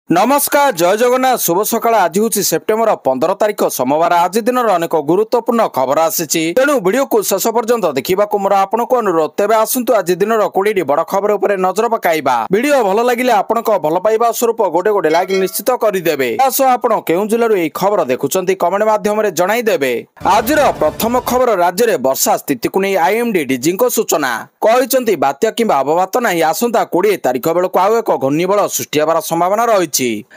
नमस्कार जय जगन्नाथ शुभ सकाळ आज हूँ सेप्टेम्बर 15 तारिख सोमवार आज दिन अनेक गुरुत्वपूर्ण खबर आसी तेणु वीडियो को शेष पर्यंत देखा मोर आपन को अनुरोध तेज आसतु आज दिन 20 बड़ खबर उपर नजर पकाइबा वीडियो भल लगे आपण भल पाइबा स्वरूप गोटे गोटे लाइक निश्चित करदे आपण केउ जिलू यह खबर देखुंत कमेंट मध्यम जनईदेवे आज प्रथम खबर राज्य में वर्षा स्थिति को नहीं आईएमडी डीजी सूचना कहते बात्या कि अववात नहीं आसंता 20 तारिख बेलू आउ एक घूर्णिबल सृष्टि होवार संभावना रही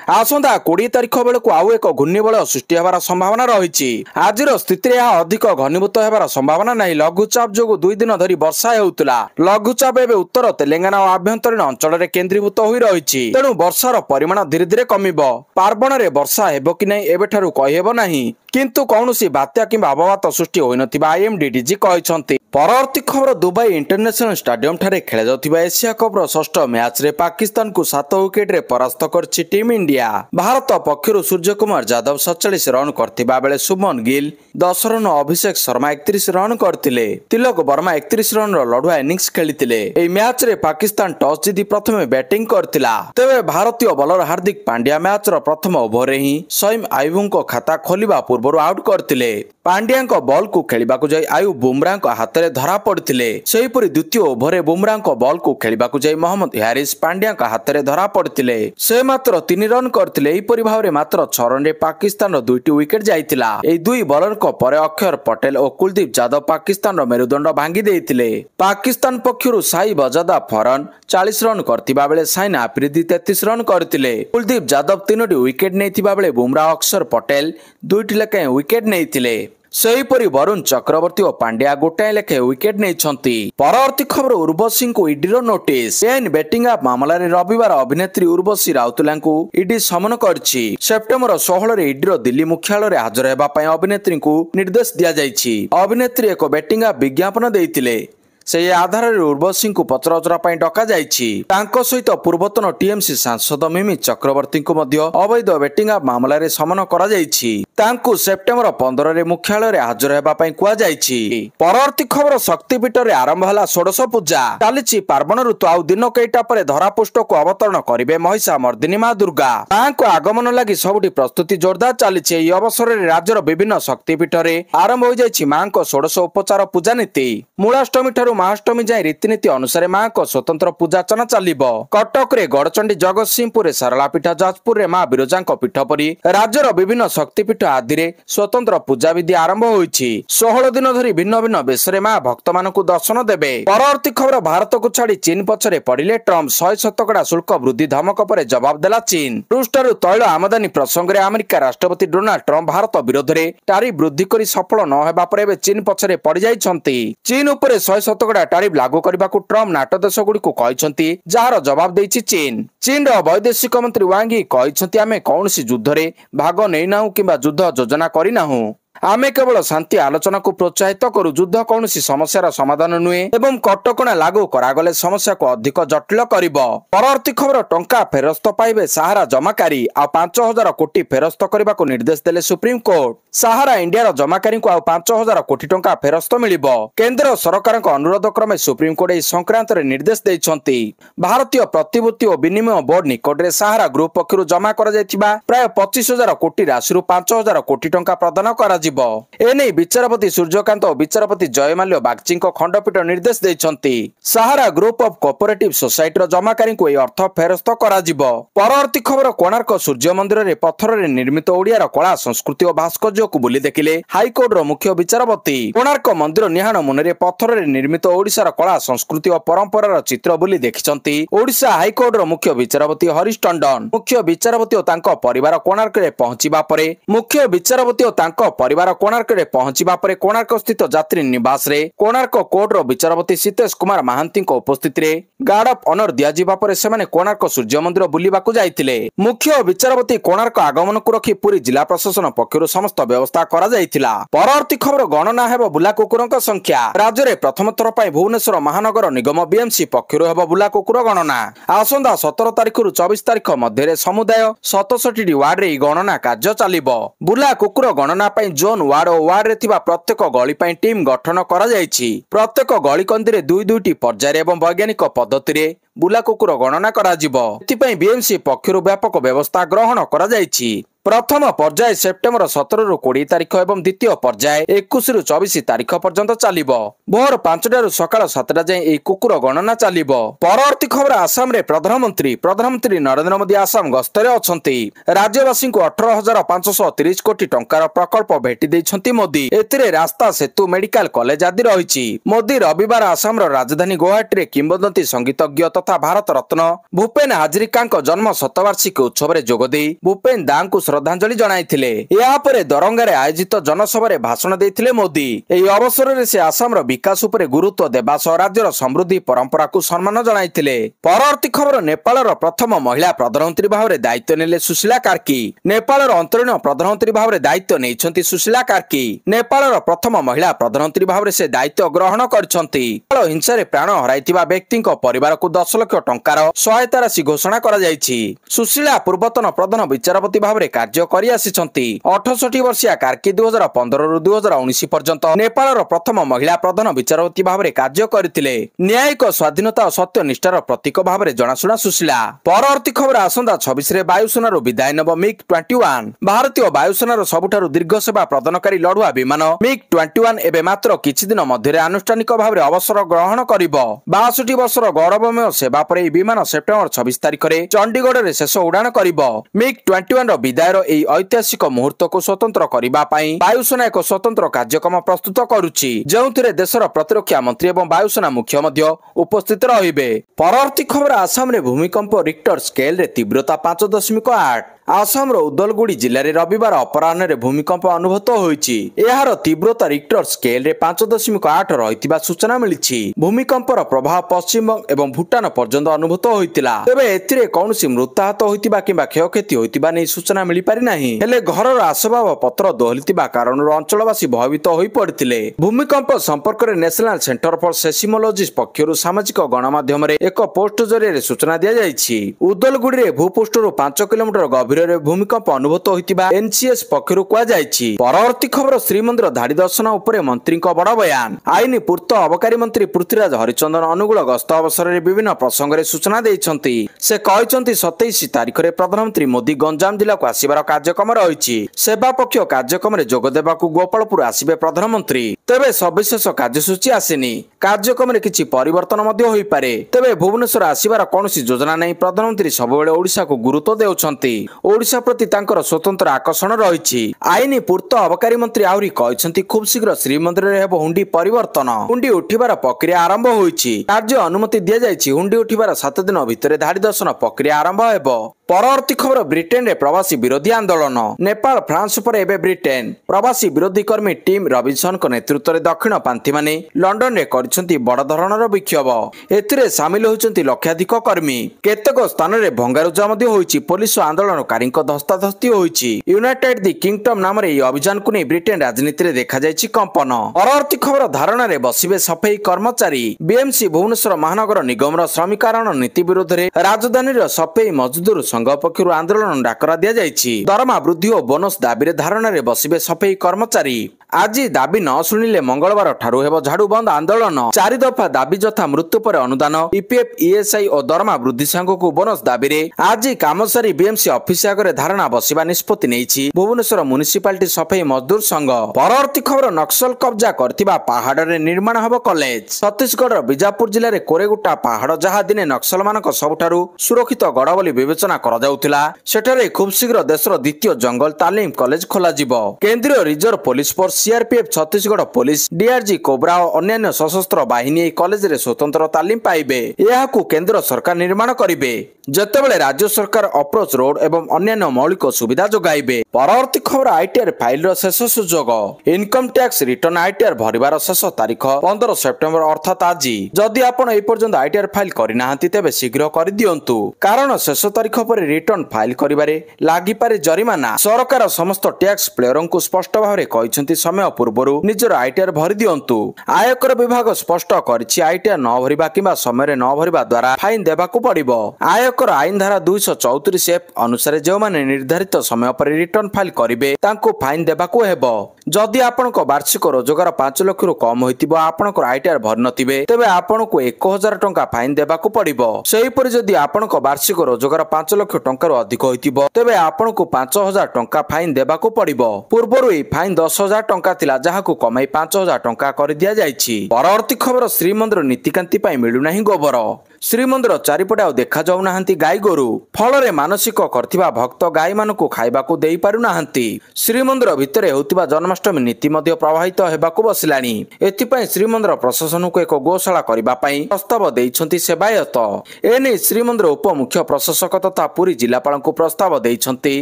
आसंता 20 तारिख बेलू आउ एक घूर्णिबल सृष्टि होवार संभावना रही आज स्थिति अधिक घनीभूत होवार संभावना नहीं लघुचाप जो 2 दिन धरी वर्षा होउतला लघुचाप एवं उत्तर तेलंगाना और आभ्यंतरीण अंचल में केन्द्रीभूत हो रही तेणु वर्षार परिमाण धीरे धीरे कमिब पार्वण में वर्षा हेबो कि नहीं एबेठारु कहिहेबो नहीं किंतु कौनसी बात्या कि अववात सृष्टि होइनथिबा आईएमडी डीजी कहछन्ति। परवर्ती खबर दुबई इंटरनेशनल स्टेडियम ठारे खेला जाउथिबा एशिया कप षष्ठ मैच रे पाकिस्तान को 7 विकेट रे परास्त करछि team India. Bharat पक्षरु Surya Kumar Yadav 47 run करथिबा बेले शुभमन गिल 10 रन अभिषेक शर्मा 31 रन करथिले तिलक वर्मा 31 रन रो लढुआ इनिंग्स खेलिथिले। एई मैच रे पाकिस्तान टॉस जीति प्रथमे बैटिंग करथिला तेबे भारतीय बॉलर हार्दिक पांड्या मैच रो प्रथम ओवर रे ही सईम आयुब को खाता खोलिबा पूर्व आउट करथिले। पांड्या बॉल को खेलिबाकु जाई आयुब बुमराह को हाथ में धरा पड़ते सेहीपरि द्वितीय ओवर में बुमराह बॉल को खेलिबाकु जाई मोहम्मद हारिस पांड्या हाथ में धरा पड़ते से मात्र 3 रन करथिले। एहीपरि भाव में मात्र 6 रन रे पाकिस्तान 2टी विकेट जाइतिला। एही दुई बॉलर को परे अक्षर पटेल और कुलदीप यादव पाकिस्तान मेरुदंड भांगी देइतिले। पाकिस्तान पक्षरु साई बजादा फरन 40 रन करथिबा बेले साइन आफरीदी 33 रन करथिले। कुलदीप यादव 3टी विकेट नैथिबा बेले बुमराह अक्षर पटेल 2टी लेखाएं विकेट नैथिले। सेहीपरि वरुण चक्रवर्ती और पांड्या गोटाए लेखे विकेट नहीं। परवर्ती खबर उर्वशी को ईडीर नोटिस बेआईन बैटिंग आप मामलें रविवार अभिनेत्री उर्वशी राउतला ईडी समन करछि। सेप्टेम्बर 16 रे ईडीर दिल्ली मुख्यालय हाजर हेबापई अभिनेत्री को निर्देश दिया जाइछि। अभिनेत्री एक बैटिंग आप विज्ञापन देइतिले से आधार उर्वशी को पचराउचरा डका सहित पूर्वतन टीएमसी सांसद मिमी चक्रवर्ती को अवैध बैटिंग आप मामलें समन कर सेप्टेम्बर 15 रे मुख्यालय हाजर हेबापई कुआଯାଇଛି। परवर्ती खबर शक्तिपीठ रे आरंभ होला षोडश पूजा चली पार्वण ऋतु आउ दिन कईटा पर धरापुष्ट को अवतरण करिवे महिषा मर्दिनी मां दुर्गा। मां को आगमन लगी सबुठी प्रस्तुति जोरदार चली अवसर में राज्यर विभिन्न शक्तिपीठ रे आरंभ हो जाइछि मां को षोडश उपचार पूजा नीति। मूलाष्टमी ठारू महाअष्टमी जाए रीतिनीति अनुसार मां को स्वतंत्र पूजार्चना चलिबो। कटक रे गड़चंडी जगतसिंहपुर रे सारलापीठ जाजपुर रे मां बिरजा पीठ परी राज्यर विभिन्न शक्तिपीठ आदि रे स्वतंत्र पूजा विधि आरंभ होइछि। 16 दिन धरी भिन्न भिन्न बेशरे मां भक्त मानकु दर्शन देबे। परवर्ती खबर भारत को छाड़ी चीन पछरे पड़िले ट्रम्प 100% शुल्क वृद्धि धमक पर जवाब देला चीन। रूसठारु तैल आमदानी प्रसंग में अमेरिका राष्ट्रपति डोनाल्ड ट्रम्प भारत विरोध में टारिफ वृद्धि करी सफल न हेबा पर एबे चीन पछरे पड़ी जाइछन्ति। चीन उपरे 100% टारिफ लागू करबाकू ट्रम्प नाटो देश गुड़िक कहते जार जवाब देइछि चीन। चीन वैदेशिक मंत्री वांग यी कहते आमे कौनसी युद्ध रे भाग नै नाहु किंबा युद्ध योजना करिनाहु आमे केवल शांति आलोचना को प्रोत्साहित करू युद्ध कौन समस्यार समाधान नुहे एवं कटकणा लागू करागले समस्या को अधिक जटिल करिबो। परवर्ती खबर टंका फेरस्त पाइबे सहारा जमाकारी आ 5000 कोटी फेरस्त करने को निर्देश देले सुप्रीम कोर्ट। सहारा इंडिया जमाकारी को आ 5000 कोटी टंका फेरस्त मिलिबो। केंद्र सरकार अनुरोध क्रमे सुप्रीम कोर्ट एही संक्रांत रे निर्देश दैछन्ति। भारतीय प्रतिभूति और विनिमय बोर्ड निकट रे सहारा ग्रुप पक्षरु जमा करा जायतिबा प्राय 25000 कोटी राशि 5000 कोटी टंका प्रदान करा एने विचारपति सूर्यकांत और विचारपति जयमाल्य बागची खंडपीठ निर्देश देइछन्ति। सहारा ग्रुप ऑफ कोऑपरेटिव सोसाइटी जमाकारी को अर्थ फेरस्त करा जिवो। परवर्ती खबर कोणार्क सूर्य मंदिर रे पत्थर रे निर्मित ओडियार कला संस्कृति और भास्कर्य को बुली देखिले हाईकोर्ट रो मुख्य विचारपति। कोणार्क मंदिर निहाण मुने पत्थर रे निर्मित ओडिशार कला संस्कृति और परंपरार चित्र बुली देखिछन्ति ओडिशा हाईकोर्ट रो मुख्य विचारपति हरीश टंडन। मुख्य विचारपति और तांको परिवार कोणार्क रे पहुंचीबा परे मुख्य विचारपति और तांको परिवार कोणार्क रे पहुंचीबा परे कोणार्क स्थित यात्री निवास रे कोणार्क कोर्ट रो विचारपति सीतेश कुमार महांती को उपस्थिति रे गार्ड ऑफ ऑनर दिया जिबा परे सेमाने कोणार्क सूर्य मंदिर बुलिबाकू जाइतिले। मुख्य विचारपति कोणार्क आगमन को रखी पुरी जिला प्रशासन पक्षरु समस्त व्यवस्था करा जाइतिला। परवर्ती खबर गणना हेबो बुला कुकुरक संख्या राज्य रे प्रथम थर पई भुवनेश्वर महानगर निगम बीएमसी पक्षरु हेबो बुला कुकुर गणना आसंदा 17 तारिख रु 24 तारिख मध्य रे समुदाय 67 वार्ड रे गणना कार्य चलिबो। बुला कुकुर गणना पई जोन वार्ड और वार्ड रे थिबा प्रत्येक गली पई टीम गठन करा जायछि। प्रत्येक गलीकंदी रे दुई दुईटी पर्याय एवं वैज्ञानिक पद्धति रे बुला कुकुर गणना करा जिवो। एथिपई बीएमसी पक्षरु व्यापक व्यवस्था ग्रहण करा जायछि। प्रथम पर्याय सेप्टेम्बर 17 रु 20 तारिख एवं द्वितीय पर्याय 21 रु 24 तारिख पर्यंत चलिबो। भोर 5टा रु सकाळ 7टा जाय ए कुकुर गणना चलिबो। परवर्ती खबर आसाम रे प्रधानमंत्री नरेंद्र मोदी आसाम गस्तरे अछंती। राज्यवासी को 18,530 कोटी टंकार प्रकल्प भेटी दैछंती मोदी। एथिरे रास्ता सेतु मेडिकल कॉलेज आदि रहिछि। मोदी रविवार आसाम रो राजधानी गुवाहाटी रे किंबदंती संगीतज्ञ तथा भारत रत्न भूपेन हाजरिका जन्म शतवार्षिकी उत्सव रे जोग देई भूपेन दां को श्रद्धांजलि जणाइथिले। या परे दरंगारे आयोजित जनसभा भाषण देइथिले मोदी। एही अवसर रे से आसाम रो विकास उपरे गुरुत्व देबा सह राज्यर समृद्धि परंपरा को सम्मान जणाइथिले। परवर्ती खबर नेपाल रो प्रथम महिला प्रधानमंत्री भाबरे दायित्व नेले सुशीला कार्की। नेपाल रो अंतरीण प्रधानमंत्री भाबरे दायित्व नेइछंती सुशीला कार्की। नेपाल रो प्रथम महिला प्रधानमंत्री भाबरे से दायित्व ग्रहण करछंती। हिंसा रे प्राण हराइथिबा व्यक्तिक परिवार को 10 लाख टंकार सहायता राशि घोषणा करा जायछि। सुशीला पूर्वतन प्रधान विचारपति भाबरे कार्य करि आसिछंती। 68 वर्षीय कार्की 2015 रु 2019 पर्यंत नेपाल रो प्रथम महिला प्रधान विचारपति भाबरे कार्य करथिले। न्यायिक स्वाधीनता और सत्यनिष्ठार प्रतीक भाबरे जणाशुना सुशीला। परवर्ती खबर आसंदा 26 रे वायुसेना रो विदाय नब मिग-21। भारतीय वायुसेना रो सबुठारु दीर्घ सेवा प्रदानकारी लढुआ विमान मिग-21 एबे मात्र किछि दिन मध्यरे आनुष्ठानिक भाबरे अवसर ग्रहण करिवो। 62 वर्षर गौरवमय सेवा परे विमान सेप्टेम्बर 26 तारिख रे चंडीगढ़ रे शेष उड़ान करिवो। मिग-21 रो विदायर एही ऐतिहासिक मुहूर्त को स्वतंत्र करिबा पई वायुसेना एक स्वतंत्र कार्यक्रम प्रस्तुत करूछि। जेउथिरे देशर प्रतिरक्षा मंत्री एवं वायुसेना मुख्य मध्य उपस्थित रहिबे। परवर्ती खबर आसाम रे भूमिकंप रिक्टर स्केल रे तीव्रता 5.8। आसाम रो उदलगुड़ी जिले रे रविवार अपराह्न रे भूमिकंप अनुभूत होईछि। एहार तीव्रता रिक्टर स्केल रे 5.8 रहितिबा सूचना मिलिछि। भूमिकंपर प्रभाव पश्चिम बंग एवं भूटान पर्यंत अनुभूत होइतिला। तेबे एथिरे कोनोसी मृताहत होइतिबा किबा क्षयक्षति होइतिबा नै सूचना मिलि पारि नाही। हेले घरर आसबाब पत्र दोहलितिबा कारणରୁ अंचलवासी भयभीत होई पड़ितिले। भूमिकंप संपर्क रे नेशनल सेंटर फॉर सेसिमोलॉजी पक्षरु सामाजिक गणमाध्यम रे एक पोस्ट जरिए सूचना दिया जायछि। उदलगुड़ी रे भूपृष्ठरु 5 किलोमीटर गभीर भूमिकंप अनुभूत होइतिबा एनसीएस पक्षरु कुआ जायछि। परवर्ती खबर श्रीमंदिर धाड़ी दर्शन उपरे मंत्री बड़ बयान। आईन पूर्त अबकारी मंत्री पृथ्वीराज हरिचंदन अनुगुल गस्त अवसर रे विभिन्न प्रसंग रे सूचना दैछंती। से कहैछंती 27 तारिख रे प्रधानमंत्री मोदी गंजाम जिला को आसीबार कार्यक्रम रहिछि। सेवा पक्ष कार्यक्रम रे जोग देबाकू गोपालपुर आसीबे प्रधानमंत्री। तेबे सविशेष कार्यसूची आसेनी। कार्यक्रम रे किछि परिवर्तन मध्ये होई पारे। तेबे भुवनेश्वर आसीबार कोनोसी योजना नै। प्रधानमंत्री सबवेळे ओडिसा को गुरुत्व देउछंती। ओडिशा प्रति तांकर स्वतंत्र आकर्षण रहिछि। आईन पूर्त अबकारी मंत्री आहुरी कहैछंती खूब शीघ्र श्रीमंदिर रे हेबो हुंडी परिवर्तन। हुंडी उठिबार प्रक्रिया आरंभ होईछि। कार्य अनुमति दिया जायछि। हुंडी उठिबार 7 दिन भितरे धाड़ी दर्शन प्रक्रिया आरंभ हेबो। परवर्ती खबर ब्रिटेन रे प्रवासी विरोधी आंदोलन। नेपाल फ्रांस पर एबे ब्रिटेन। प्रवासी विरोधी कर्मी टीम रॉबिन्सन को नेतृत्व रे दक्षिण पांथी माने लंडन रे करछंती बड़ धरणर विक्षोभ। एथिरे शामिल होइछंती लक्षाधिक कर्मी। केतेक स्थान रे भंगारुजा मध्ये होईछि। पुलिस आंदोलनकारी धस्ताधस्ती होईछि। यूनाइटेड द किंगडम नाम रे अभियान को नै ब्रिटेन राजनीति रे देखा जायछि कंपन। परवर्ती खबर धारणा रे बसिबे सफाई कर्मचारी। बीएमसी भुवनेश्वर महानगर निगम रो श्रमिकारण नीति विरोध रे राजधानी रो सफाई मजदूर संघ पक्षरु आंदोलन डाकरा दिया जायछि। दरमा वृद्धि और बोनस दाबी रे धारणा रे बसिबे सफाई कर्मचारी। आज दाबी न शुणिले मंगलवार ठारू हेबो झाड़ू बंद आंदोलन। 4 दफा दाबी जथा मृत्यु पर अनुदान ईपीएफ ईएसआई और दरमा वृद्धि संघ को बोनस दाबी रे आज काम सारी बीएमसी ऑफिस आगे धारणा बसिबा निष्पत्ति नेइछि भुवनेश्वर म्युनिसिपालिटी सफाई मजदूर संघ। परवर्ती खबर नक्सल कब्जा करथिबा पहाड़ रे निर्माण हबो कॉलेज। छत्तीसगढ़ बीजापुर जिले रे कोरेगुटा पहाड़ जहा दिने नक्सल मानक सबुठारु सुरक्षित गड़ बोली विवेचना करा जाउतिला सेठारे खूब शीघ्र देशर द्वितीय जंगल तालीम कॉलेज खोला जिवो। केंद्रीय reserve police force CRPF Chhattisgarh police DRG cobra और अन्य सशस्त्र बाहिनी कॉलेज रे स्वतंत्र तालीम पाइबे। यहाकू केंद्र सरकार निर्माण करिवे जतेबेले राज्य सरकार अप्रोच रोड एवं अन्य मौलिक सुविधा जोगाइबे। परवर्ती खबर आईटीआर फाइल रो शेष सुजोग। इनकम टैक्स रिटर्न आईटीआर भरिबार शेष तारीख 15 सेप्टेम्बर अर्थात आज। जदि आपण ए पर्यंत आईटीआर फाइल करिनाहांती तेबे शीघ्र करि दियंतु कारण शेष तारीख पर रिटर्न फाइल करिबारे लागि पारे जरिमाना। सरकार समस्त टैक्स प्लेयरन को स्पष्ट भाबरे कहिसंती समय पूर्वरु निजर आईटीआर भरि दियंतु। आयकर विभाग स्पष्ट करछि आईटीआर न भरिबा किबा समय न भरिबा द्वारा फाइन देबाकू पड़िबो। आयकर आईन धारा 234 एफ अनुसार जो माने निर्धारित समय पर रिटर्न फाइल करिवे तांको फाइन देबाकू हेबो। जदि आपनक वार्षिक रोजगार 5 लाख रु कम होइतिबो आपनकर आईटीआर भरि नथिबे तेबे आपनकु 1000 टंका फाइन देबाकू पड़िबो। सेहिपरि जदि आपनक वार्षिक रोजगार 5 लाख टंका रु अधिक होइतिबो तेबे आपनकु 5000 टंका फाइन देबाकू पड़िबो। पूर्वरु ए फाइन 10000 टंका थिला जहाकू कमाई 5000 टंका कर दिया जायछि। परवर्ती खबर श्रीमंदिर नीतिकांति पई मिलु नाही गोबर। श्रीमंदिर चारिपटे आ देखा जाऊ नाहंती गाई गोरु फल मानसिक करथिबा भक्त गाई मानकु खाइबाकू देई पारु नाहंती। श्रीमंदिर भितरे होतिबा जन्माष्टमी नीति मध्य प्रभावित हेबाकू बसिलानी। एथिपई श्रीमंदिर प्रशासन को एक गोशाला करबा पई प्रस्ताव देइछंती सेवायत। एने श्रीमंदिर उप मुख्य प्रशासक तथा पुरी जिलापाल को प्रस्ताव देइछंती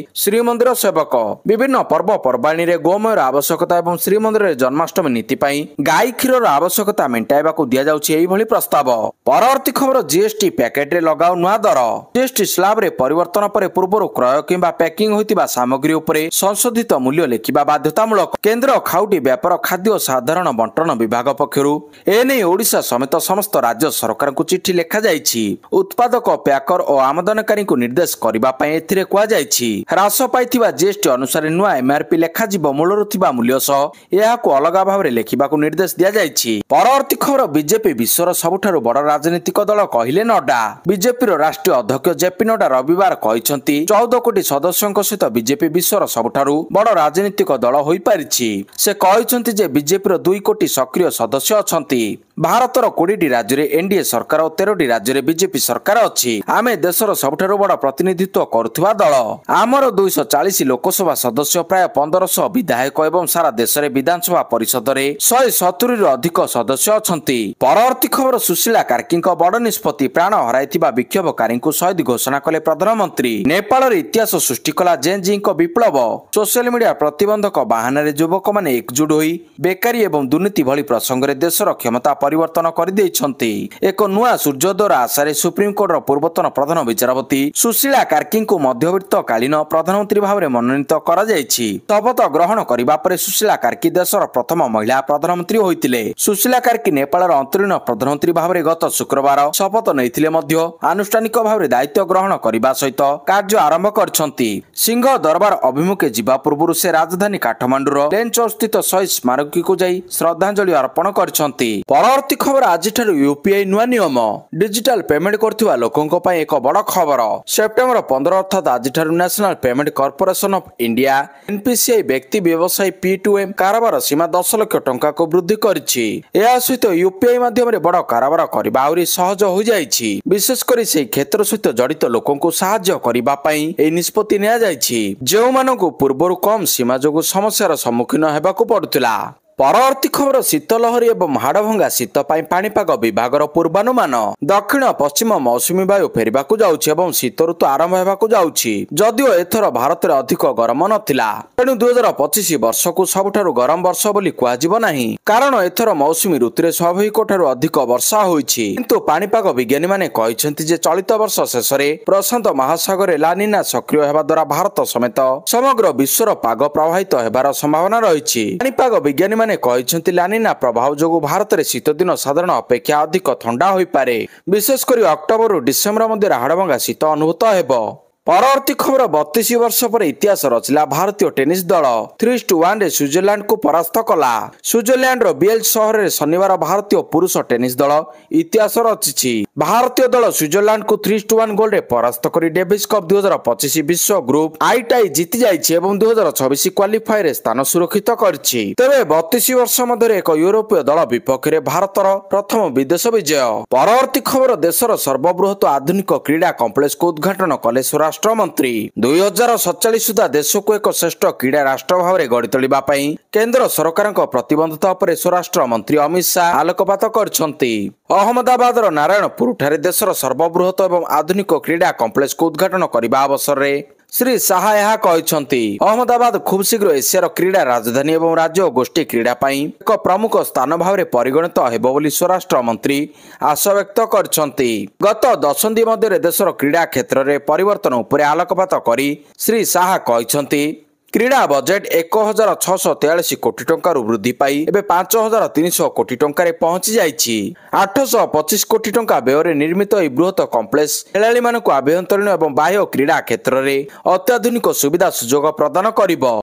श्रीमंदिर सेवक। विभिन्न पर्व पर्बाणी रे गोमयर आवश्यकता एवं श्रीमंदिर जन्माष्टमी नीति पई गाई क्षीरर आवश्यकता मेंटाइबाकू दिया जाउछि एई भली प्रस्ताव। परवर्ती खबर जीएसटी पैकेट रे लगाओ नुआ दर। जीएसटी स्लैब रे परिवर्तन पर पूर्व क्रय किंबा पैकिंग होइतिबा सामग्री उपरे संशोधित मूल्य लेखिबा बाध्यतामूलक केंद्र खाउटी व्यापार खाद्य साधारण बंटन विभाग पक्षरु एने ओडिशा समेत समस्त राज्य सरकार को चिट्ठी लेखा जाइछि। उत्पादक पैकर और आमदानकारी को निर्देश करबा पई एथिरे कुआ जाइछि। ह्रास पाइथिबा जीएसटी अनुसार नुआ एमआरपी लेखा जिवो मूलरु थिबा मूल्य सह एहाको अलगा भाव रे लेखिबाकू निर्देश दिया जाइछि। परवर्ती खबर बीजेपी विश्वर सबुठारु बड़ राजनीतिक दल कहिले नड्डा। बीजेपी राष्ट्रीय अध्यक्ष जेपी नड्डा रविवार कहिसंती 14 कोटी सदस्यों सहित बीजेपी विश्वर सबुठारु बड़ राजनीतिक दल होई पारिछि। से कहिसंती जे बीजेपी 2 कोटी सक्रिय सदस्य अछंती। भारतर 20 राज्य रे एनडीए सरकार और 13 राज्य रे बीजेपी सरकार अछि। आमे देशर सबुठारु बड़ प्रतिनिधित्व करुथुवा दल। आमर 240 लोकसभा सदस्य प्राय 1500 विधायक एवं सारा देश रे विधानसभा परिषद रे 170 रु अधिक सदस्य अछंती। परवर्ती खबर सुशीला कार्की बड़ निष्पत्ति प्राण हराइथिबा विक्षोभकारी को शहीद घोषणा कले प्रधानमंत्री। नेपाल रे इतिहास सृष्टि कला जेनजी विप्लव। सोशल मीडिया प्रतिबंधक बाहाना रे युवक माने एकजुट होई बेकारी एवं दुर्नीति भली प्रसंग रे देशर क्षमता परिवर्तन कर देइछंती। एक नुआ सूर्योदय आशारे सुप्रीम कोर्ट पूर्वतन प्रधान विचारपति सुशीला कार्की को मध्यवर्तीकालीन प्रधानमंत्री भाव में मनोनीत करा जायछि। शपथ ग्रहण करबा परे सुशीला कार्की देशर प्रथम महिला प्रधानमंत्री होइतिले। सुशीला कार्की नेपाल अंतरीण प्रधानमंत्री भाव में गत शुक्रवार शपथ नैथिले मध्य आनुष्ठानिक भाव में दायित्व ग्रहण करबा सहित कार्य आरंभ करछंती। सिंह दरबार अभिमुखे जिबा पूर्व से राजधानी काठमांडूर लेनचौक स्थित शहीद स्मारकी को जाई श्रद्धांजलि अर्पण करछंती। परवर्ती खबर आज यूपीआई नुआ नियम डिजिटल पेमेंट करथिबा लोकंक पई एक बड़ खबर। सेप्टेम्बर 15 अर्थात आज national payment corporation of India NPCI व्यक्ति व्यवसायी P2M कारोबार सीमा 10 लाख टंका को वृद्धि करिछि। एहा सहित यूपीआई माध्यम रे बड़ कारोबार करबा आउरी सहज हो जाइछि। विशेष करी से क्षेत्र सहित जड़ित लोकंकु सहाय्य करबा पई ए निष्पत्ति निया जाइछि जेउ मानकु पूर्वरु कम सीमा जोगु समस्यार सम्मुखीन हेबाकू पडुतिला। परवर्ती खबर शीतलहरी एवं हाड़भंगा शीत पाणीपाग विभागर पूर्वानुमान। दक्षिण पश्चिम मौसुमी वायु फेरिबाकू जाउछि एवं शीत ऋतु आरंभ हेबाकू जाउछि। जदिओ एथर भारत रे अधिक गरम नथिला तेणु 2025 वर्ष को सबुठारु गरम वर्ष बोली कुआजिबो नाही कारण एथर मौसुमी ऋतु रे स्वाभाविक ठारु अधिक वर्षा होइछि। किंतु पाणीपाग विज्ञानी माने कहिसंती जे चलित वर्ष शेष रे प्रशांत महासागर लानिना सक्रिय हेबा द्वारा भारत समेत समग्र विश्वर पाग प्रभावित हेबार संभावना रहिछि। पाणीपाग विज्ञानी कहिसंती लानिना प्रभाव जोगु भारत रे शीत दिन साधारण अपेक्षा अधिक ठंडा होई पारे। विशेष करी अक्टोबर रु डिसेम्बर मध्य हाड़भंगा शीत अनुभूत हेबो। परवर्ती खबर 32 वर्ष पर इतिहास रचिला भारतीय टेनिस दल 3-1 रे स्विट्जरलैंड को परास्त कला। स्विट्जरलैंड रो बिएल शहर रे शनिवार भारतीय पुरुष टेनिस दल इतिहास रचिछि। भारतीय दल स्विट्जरलैंड को 3-1 गोल रे परास्त करी डेविस कप 2025 विश्व ग्रुप आईटाई जीति जाइछि एवं 2026 क्वालिफायर रे स्थान सुरक्षित करछि। तेबे 32 वर्ष मध्य एक यूरोपीय दल विपक्ष रे भारतर प्रथम विदेश विजय। परवर्ती खबर देशर सर्वबृहत आधुनिक क्रीड़ा कॉम्प्लेक्स को उद्घाटन कले राष्ट्र मंत्री। 2047 सुधा देश को एक श्रेष्ठ क्रीड़ा राष्ट्र भाव में गढ़ी तोलिबा पई केंद्र सरकार प्रतिबद्धता पर स्वराष्ट्र मंत्री अमित शाह आलोकपात करछंती। अहमदाबाद नारायणपुर ठारे देशर सर्वबृहत एवं आधुनिक क्रीड़ा कॉम्प्लेक्स को उद्घाटन करबा अवसर रे श्री शाह यह कहते अहमदाबाद खूब शीघ्र एशियार क्रीड़ा राजधानी एवं राज्य और गोष्ठी क्रीड़ा पाई एक प्रमुख स्थान भाव में परिगणित हेबो बोली स्वराष्ट्र मंत्री आशा व्यक्त करछंती। गत दशंधि मध्य देशर क्रीड़ा क्षेत्र में परिवर्तन उपरे आलोकपात करी श्री शाह कहते क्रीड़ा बजेट 1643 कोटी टंका वृद्धि पाई एबे 5300 कोटी टंका पहुंची जाइछि। 825 कोटी टंका व्यय निर्मित यह बृहत कॉम्प्लेक्स खेलाड़ी मानक आभ्यंतरीण एवं बाह्य क्रीड़ा क्षेत्र में अत्याधुनिक सुविधा सुजोग प्रदान करिबो।